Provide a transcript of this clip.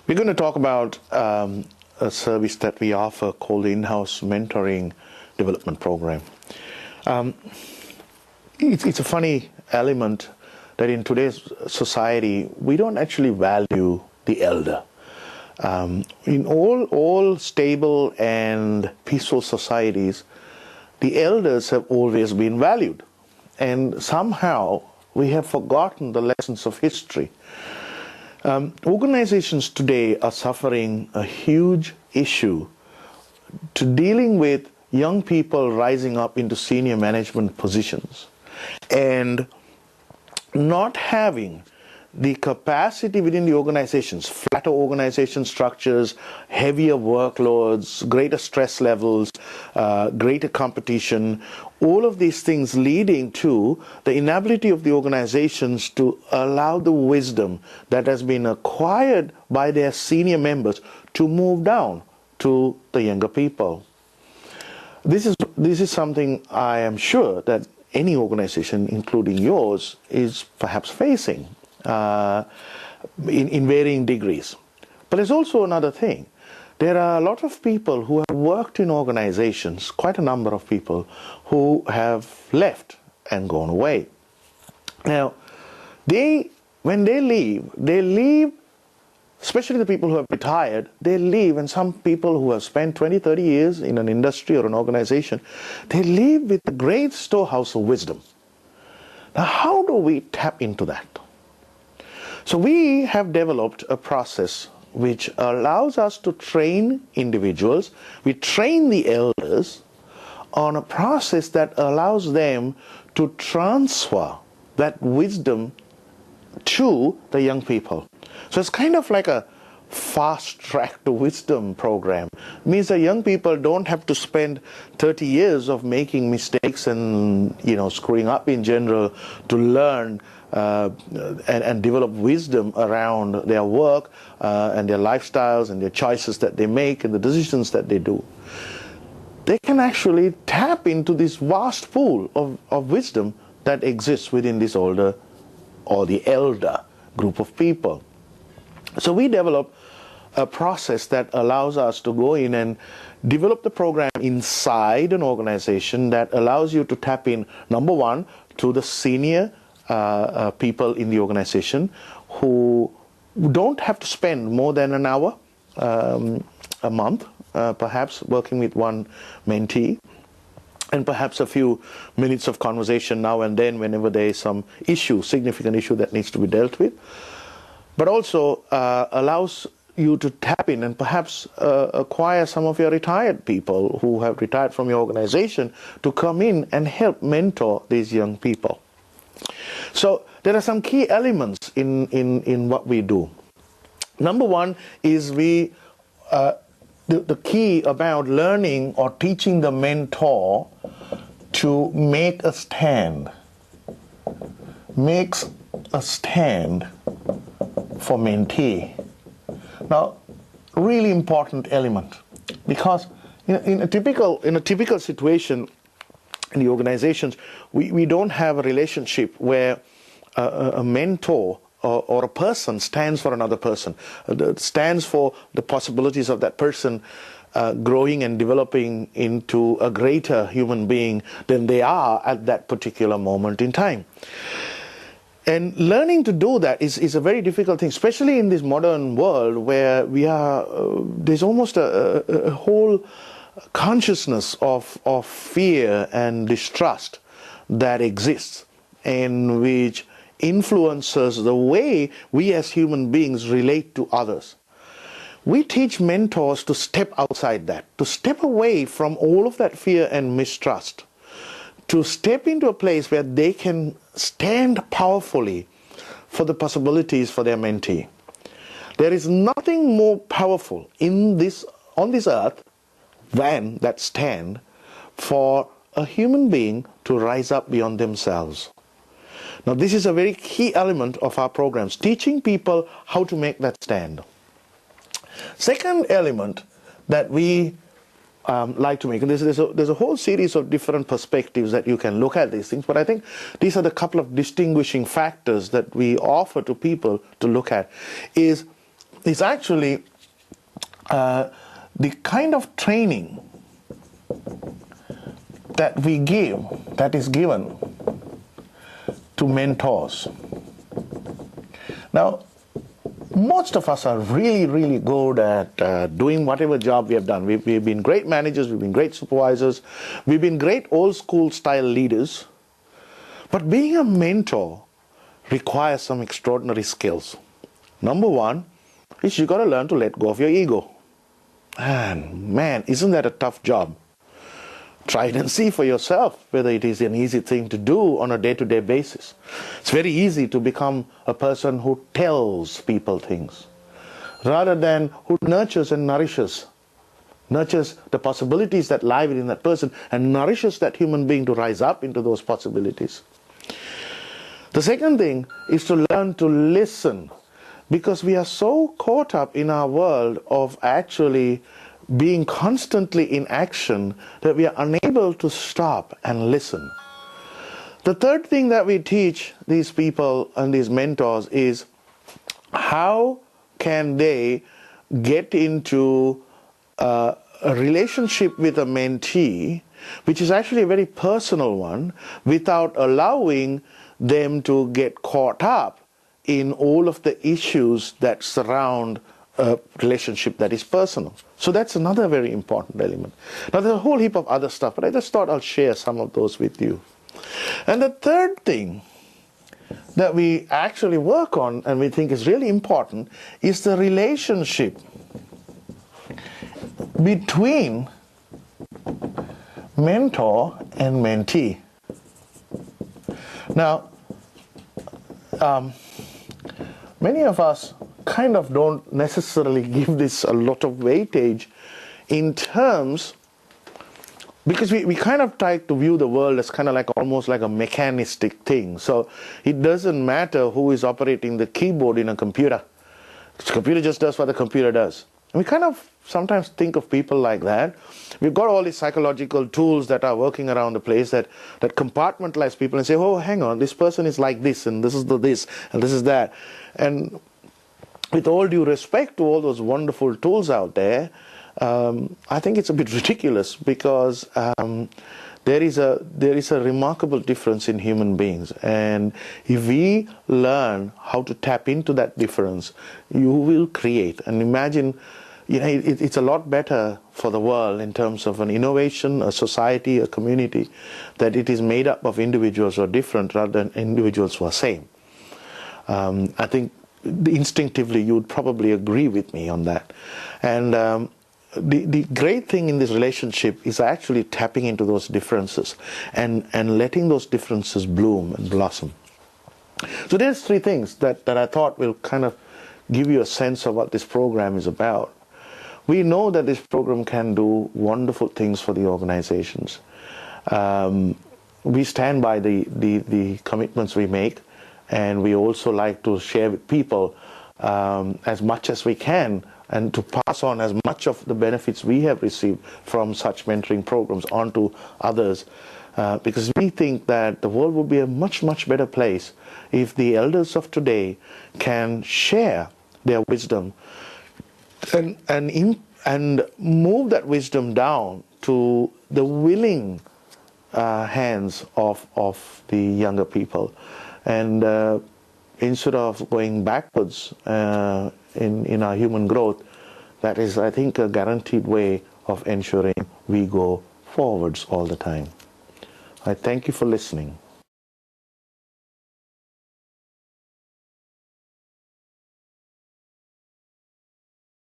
We're going to talk about a service that we offer called the In-House Mentoring Development Program. It's a funny element that in today's society, we don't actually value the elder. In all stable and peaceful societies, the elders have always been valued. And somehow we have forgotten the lessons of history. Organizations today are suffering a huge issue to dealing with young people rising up into senior management positions and not having the capacity within the organizations, flatter organization structures, heavier workloads, greater stress levels, greater competition, all of these things leading to the inability of the organizations to allow the wisdom that has been acquired by their senior members to move down to the younger people. This is something I am sure that any organization, including yours, is perhaps facing in varying degrees. But there's also another thing. There are a lot of people who have worked in organizations, quite a number of people, who have left and gone away. Now, when they leave, especially the people who have retired, they leave, and some people who have spent 20, 30 years in an industry or an organization, they leave with a great storehouse of wisdom. Now, how do we tap into that? So we have developed a process which allows us to train individuals. We train the elders on a process that allows them to transfer that wisdom to the young people. So it's kind of like a fast track to wisdom program. It means that young people don't have to spend 30 years of making mistakes and screwing up in general to learn and develop wisdom around their work and their lifestyles and their choices that they make and the decisions that they do. They can actually tap into this vast pool of wisdom that exists within this older or the elder group of people. So we develop a process that allows us to go in and develop the program inside an organization that allows you to tap in, number one, to the senior people in the organization who don't have to spend more than an hour a month, perhaps working with one mentee, and perhaps a few minutes of conversation now and then whenever there is some issue, significant issue that needs to be dealt with, but also allows you to tap in and perhaps acquire some of your retired people who have retired from your organization to come in and help mentor these young people. So there are some key elements in what we do. Number one is the key about learning or teaching the mentor to make a stand. Makes a stand for mentee. Now, really important element, because in a typical situation in the organizations, we don't have a relationship where a mentor or a person stands for another person, stands for the possibilities of that person growing and developing into a greater human being than they are at that particular moment in time. And learning to do that is a very difficult thing, especially in this modern world where there's almost a whole consciousness of fear and distrust that exists, and which influences the way we as human beings relate to others. We teach mentors to step outside that, to step away from all of that fear and mistrust, to step into a place where they can stand powerfully for the possibilities for their mentee. There is nothing more powerful on this earth than that stand for a human being to rise up beyond themselves. Now, this is a very key element of our programs, teaching people how to make that stand. Second element that we like to make. And there's a whole series of different perspectives that you can look at these things, but I think these are the couple of distinguishing factors that we offer to people to look at, is is actually the kind of training that we give, that is given to mentors. Now, most of us are really, really good at doing whatever job we have done. We've been great managers, we've been great supervisors, we've been great old school style leaders. But being a mentor requires some extraordinary skills. Number one is you got to learn to let go of your ego. And man, isn't that a tough job? Try it and see for yourself whether it is an easy thing to do on a day-to-day basis. It's very easy to become a person who tells people things rather than who nurtures and nourishes the possibilities that lie within that person and nourishes that human being to rise up into those possibilities. The second thing is to learn to listen, because we are so caught up in our world of actually being constantly in action that we are unable to stop and listen. The third thing that we teach these people and these mentors is how can they get into a relationship with a mentee, which is actually a very personal one, without allowing them to get caught up in all of the issues that surround a relationship that is personal. So that's another very important element. Now there's a whole heap of other stuff, but I just thought I'll share some of those with you. And the third thing that we actually work on and we think is really important is the relationship between mentor and mentee. Now, many of us kind of don't necessarily give this a lot of weightage in terms, because we kind of try to view the world as kind of like almost like a mechanistic thing. So it doesn't matter who is operating the keyboard in a computer. The computer just does what the computer does. And we kind of sometimes think of people like that. We've got all these psychological tools that are working around the place that compartmentalize people and say, oh, hang on, this person is like this, and this is this, and this is that. And with all due respect to all those wonderful tools out there, I think it's a bit ridiculous, because there is a remarkable difference in human beings, and if we learn how to tap into that difference, you will create. And imagine, it's a lot better for the world in terms of an innovation, a society, a community, that it is made up of individuals who are different rather than individuals who are same. I think instinctively you would probably agree with me on that. And the great thing in this relationship is actually tapping into those differences and letting those differences bloom and blossom. So there's three things that I thought will kind of give you a sense of what this program is about. We know that this program can do wonderful things for the organizations. We stand by the commitments we make, and we also like to share with people as much as we can, and to pass on as much of the benefits we have received from such mentoring programs onto others, because we think that the world would be a much, much better place if the elders of today can share their wisdom and move that wisdom down to the willing hands of the younger people. And instead of going backwards in our human growth, that is, I think, a guaranteed way of ensuring we go forwards all the time. I thank you for listening.